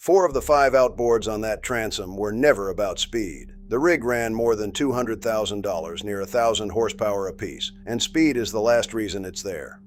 4 of the 5 outboards on that transom were never about speed. The rig ran more than $200,000, near 1,000 horsepower apiece, and speed is the last reason it's there.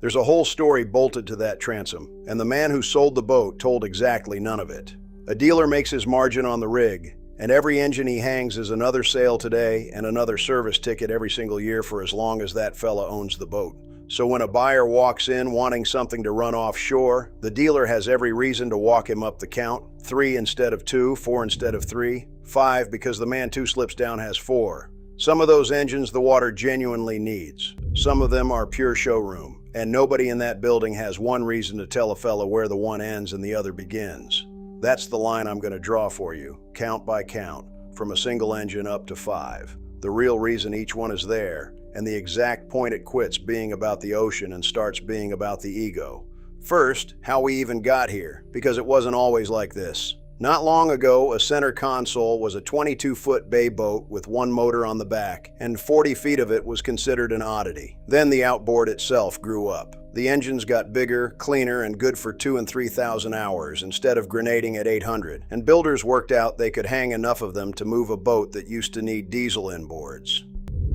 There's a whole story bolted to that transom, and the man who sold the boat told exactly none of it. A dealer makes his margin on the rig, and every engine he hangs is another sale today and another service ticket every single year for as long as that fella owns the boat. So when a buyer walks in wanting something to run offshore, the dealer has every reason to walk him up the count: 3 instead of 2, 4 instead of 3, 5 because the man 2 slips down has 4. Some of those engines the water genuinely needs. Some of them are pure showroom, and nobody in that building has one reason to tell a fella where the one ends and the other begins. That's the line I'm going to draw for you, count by count, from a single engine up to 5. The real reason each one is there, and the exact point it quits being about the ocean and starts being about the ego. First, how we even got here, because it wasn't always like this. Not long ago, a center console was a 22-foot bay boat with one motor on the back, and 40 feet of it was considered an oddity. Then the outboard itself grew up. The engines got bigger, cleaner, and good for 2,000 and 3,000 hours instead of grenading at 800, and builders worked out they could hang enough of them to move a boat that used to need diesel inboards.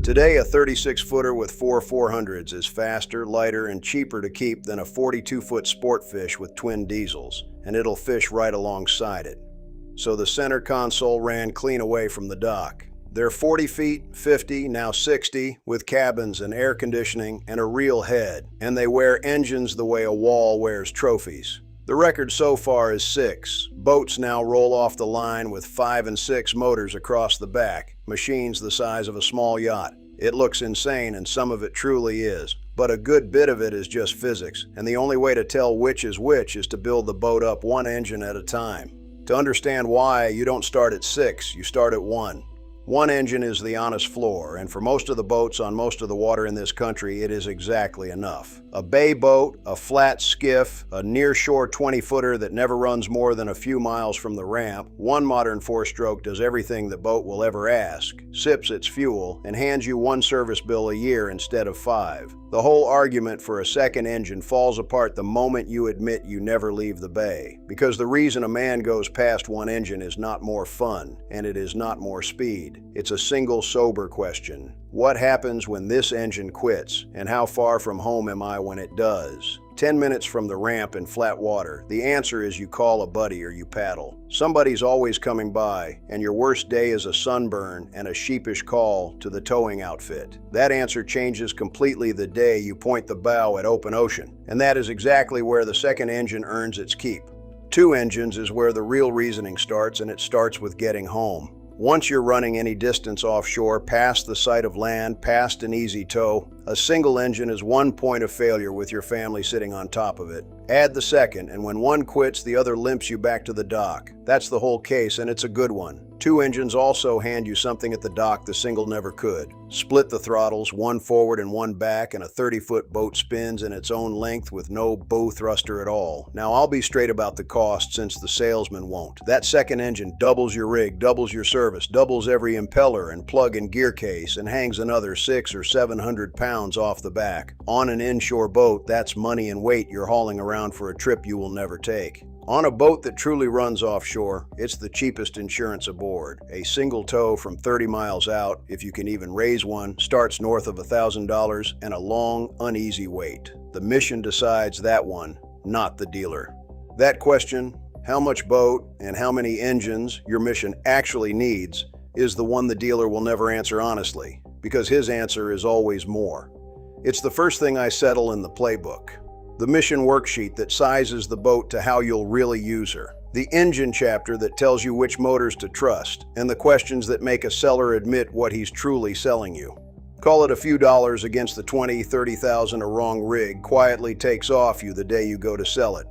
Today, a 36-footer with 4 400s is faster, lighter, and cheaper to keep than a 42-foot Sportfish with twin diesels, and it'll fish right alongside it. So the center console ran clean away from the dock. They're 40 feet, 50, now 60, with cabins and air conditioning and a real head, and they wear engines the way a wall wears trophies. The record so far is 6. Boats now roll off the line with 5 and 6 motors across the back, machines the size of a small yacht. It looks insane, and some of it truly is, but a good bit of it is just physics, and the only way to tell which is to build the boat up one engine at a time. To understand why, you don't start at 6, you start at 1. One engine is the honest floor, and for most of the boats on most of the water in this country, it is exactly enough. A bay boat, a flat skiff, a near-shore 20-footer that never runs more than a few miles from the ramp, one modern 4-stroke does everything the boat will ever ask, sips its fuel, and hands you one service bill a year instead of 5. The whole argument for a second engine falls apart the moment you admit you never leave the bay, because the reason a man goes past one engine is not more fun, and it is not more speed. It's a single sober question. What happens when this engine quits, and how far from home am I when it does? 10 minutes from the ramp in flat water, the answer is you call a buddy or you paddle. Somebody's always coming by, and your worst day is a sunburn and a sheepish call to the towing outfit. That answer changes completely the day you point the bow at open ocean, and that is exactly where the second engine earns its keep. 2 engines is where the real reasoning starts, and it starts with getting home. Once you're running any distance offshore, past the sight of land, past an easy tow, a single engine is one point of failure with your family sitting on top of it. Add the second, and when one quits, the other limps you back to the dock. That's the whole case, and it's a good one. 2 engines also hand you something at the dock the single never could. Split the throttles, one forward and one back, and a 30-foot boat spins in its own length with no bow thruster at all. Now, I'll be straight about the cost since the salesman won't. That second engine doubles your rig, doubles your service, doubles every impeller and plug and gear case, and hangs another 600 or 700 pounds off the back. On an inshore boat, that's money and weight you're hauling around for a trip you will never take. On a boat that truly runs offshore, it's the cheapest insurance aboard. A single tow from 30 miles out, if you can even raise one, starts north of $1,000 and a long, uneasy wait. The mission decides that one, not the dealer. That question, how much boat and how many engines your mission actually needs, is the one the dealer will never answer honestly, because his answer is always more. It's the first thing I settle in the playbook. The mission worksheet that sizes the boat to how you'll really use her. The engine chapter that tells you which motors to trust, and the questions that make a seller admit what he's truly selling you. Call it a few dollars against the 20, 30,000 a wrong rig quietly takes off you the day you go to sell it.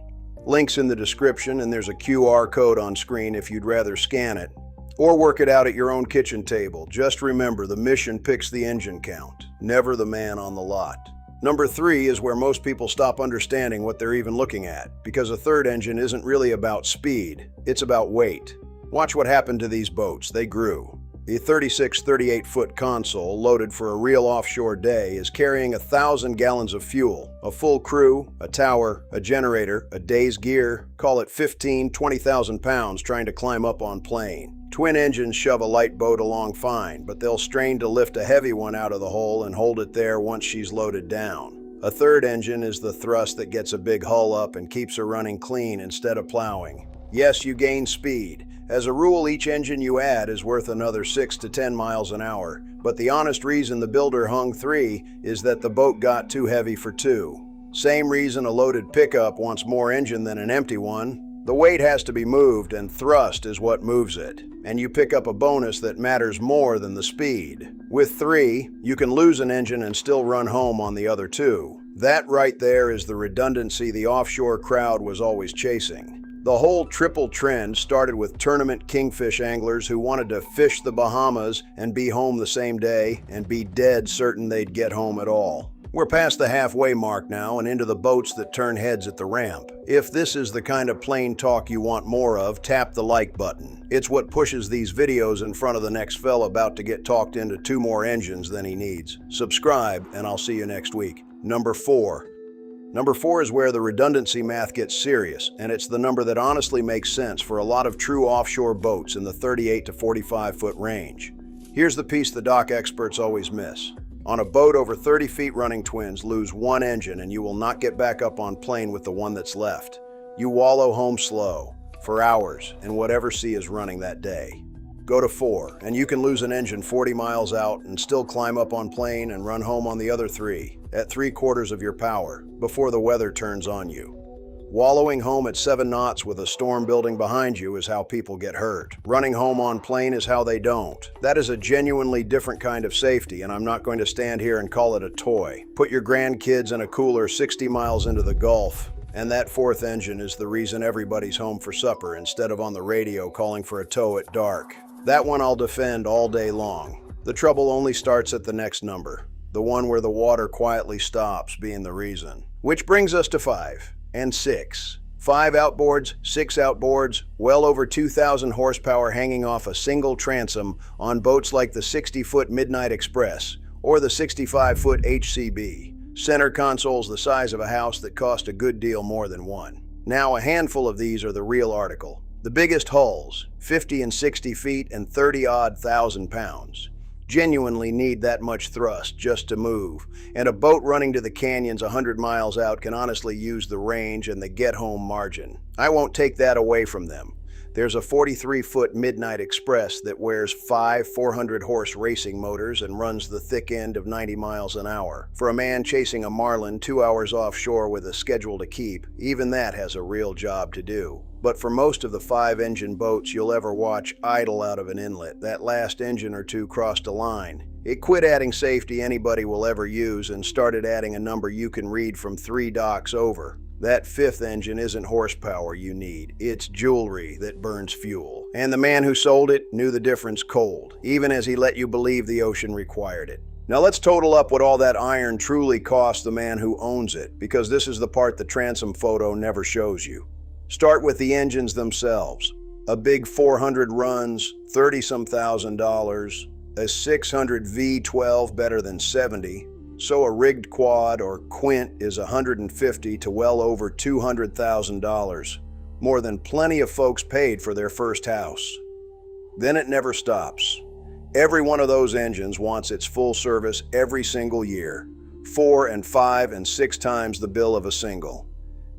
Links in the description, and there's a QR code on screen if you'd rather scan it. Or work it out at your own kitchen table. Just remember, the mission picks the engine count, never the man on the lot. Number 3 is where most people stop understanding what they're even looking at, because a third engine isn't really about speed, it's about weight. Watch what happened to these boats. They grew. The 38-foot console, loaded for a real offshore day, is carrying 1,000 gallons of fuel, a full crew, a tower, a generator, a day's gear, call it 20,000 pounds trying to climb up on plane. Twin engines shove a light boat along fine, but they'll strain to lift a heavy one out of the hole and hold it there once she's loaded down. A third engine is the thrust that gets a big hull up and keeps her running clean instead of plowing. Yes, you gain speed. As a rule, each engine you add is worth another 6 to 10 miles an hour, but the honest reason the builder hung 3 is that the boat got too heavy for 2. Same reason a loaded pickup wants more engine than an empty one. The weight has to be moved, and thrust is what moves it, and you pick up a bonus that matters more than the speed. With 3, you can lose an engine and still run home on the other 2. That right there is the redundancy the offshore crowd was always chasing. The whole triple trend started with tournament kingfish anglers who wanted to fish the Bahamas and be home the same day and be dead certain they'd get home at all. We're past the halfway mark now and into the boats that turn heads at the ramp. If this is the kind of plain talk you want more of, tap the like button. It's what pushes these videos in front of the next fella about to get talked into 2 more engines than he needs. Subscribe, and I'll see you next week. Number 4. Number 4 is where the redundancy math gets serious, and it's the number that honestly makes sense for a lot of true offshore boats in the 38 to 45-foot range. Here's the piece the dock experts always miss. On a boat over 30 feet, running twins lose 1 engine and you will not get back up on plane with the one that's left. You wallow home slow, for hours, in whatever sea is running that day. Go to 4, and you can lose an engine 40 miles out and still climb up on plane and run home on the other 3, at 3/4 of your power, before the weather turns on you. Wallowing home at 7 knots with a storm building behind you is how people get hurt. Running home on plane is how they don't. That is a genuinely different kind of safety, and I'm not going to stand here and call it a toy. Put your grandkids in a cooler 60 miles into the Gulf, and that 4th engine is the reason everybody's home for supper instead of on the radio calling for a tow at dark. That one I'll defend all day long. The trouble only starts at the next number, the one where the water quietly stops being the reason. Which brings us to 5 and 6. 5 outboards, 6 outboards, well over 2,000 horsepower hanging off a single transom on boats like the 60-foot Midnight Express or the 65-foot HCB. Center consoles the size of a house that cost a good deal more than one. Now, a handful of these are the real article. The biggest hulls, 50 and 60 feet and 30-odd thousand pounds, genuinely need that much thrust just to move, and a boat running to the canyons 100 miles out can honestly use the range and the get-home margin. I won't take that away from them. There's a 43-foot Midnight Express that wears 5 400-horse racing motors and runs the thick end of 90 miles an hour. For a man chasing a marlin 2 hours offshore with a schedule to keep, even that has a real job to do. But for most of the 5-engine boats you'll ever watch idle out of an inlet, that last engine or 2 crossed a line. It quit adding safety anybody will ever use and started adding a number you can read from 3 docks over. That 5th engine isn't horsepower you need, it's jewelry that burns fuel. And the man who sold it knew the difference cold, even as he let you believe the ocean required it. Now let's total up what all that iron truly cost the man who owns it, because this is the part the transom photo never shows you. Start with the engines themselves. A big 400 runs, 30-some thousand dollars. A 600 V12 better than 70. So a rigged quad or quint is $150 to well over $200,000. More than plenty of folks paid for their first house. Then it never stops. Every one of those engines wants its full service every single year. 4 and 5 and 6 times the bill of a single.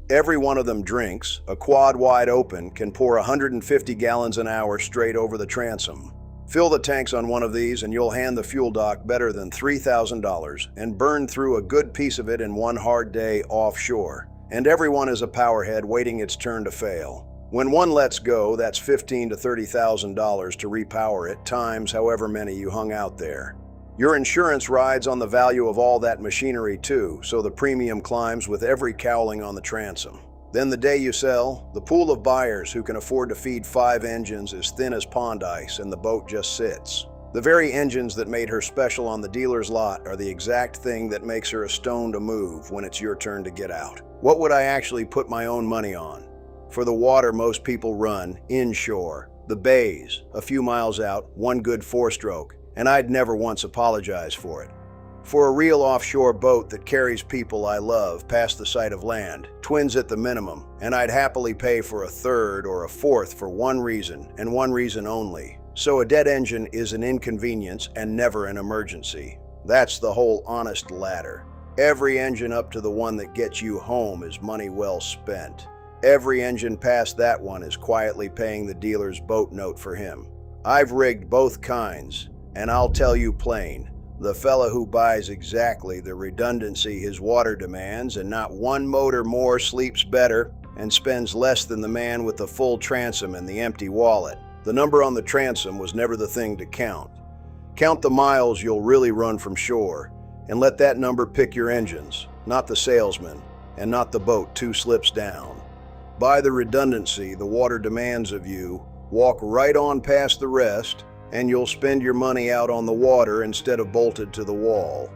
Every one of them drinks. A quad wide open can pour 150 gallons an hour straight over the transom. Fill the tanks on one of these and you'll hand the fuel dock better than $3,000 and burn through a good piece of it in one hard day offshore. And everyone is a powerhead waiting its turn to fail. When one lets go, that's $15,000 to $30,000 to repower it, times however many you hung out there. Your insurance rides on the value of all that machinery too, so the premium climbs with every cowling on the transom. Then the day you sell, the pool of buyers who can afford to feed 5 engines is thin as pond ice and the boat just sits. The very engines that made her special on the dealer's lot are the exact thing that makes her a stone to move when it's your turn to get out. What would I actually put my own money on? For the water most people run, inshore. The bays, a few miles out, one good four-stroke, and I'd never once apologize for it. For a real offshore boat that carries people I love past the sight of land, twins at the minimum, and I'd happily pay for a third or a fourth for one reason, and one reason only. So a dead engine is an inconvenience and never an emergency. That's the whole honest ladder. Every engine up to the one that gets you home is money well spent. Every engine past that one is quietly paying the dealer's boat note for him. I've rigged both kinds, and I'll tell you plain, the fella who buys exactly the redundancy his water demands and not one motor more sleeps better and spends less than the man with the full transom and the empty wallet. The number on the transom was never the thing to count. Count the miles you'll really run from shore, and let that number pick your engines, not the salesman, and not the boat 2 slips down. Buy the redundancy the water demands of you, walk right on past the rest, and you'll spend your money out on the water instead of bolted to the wall.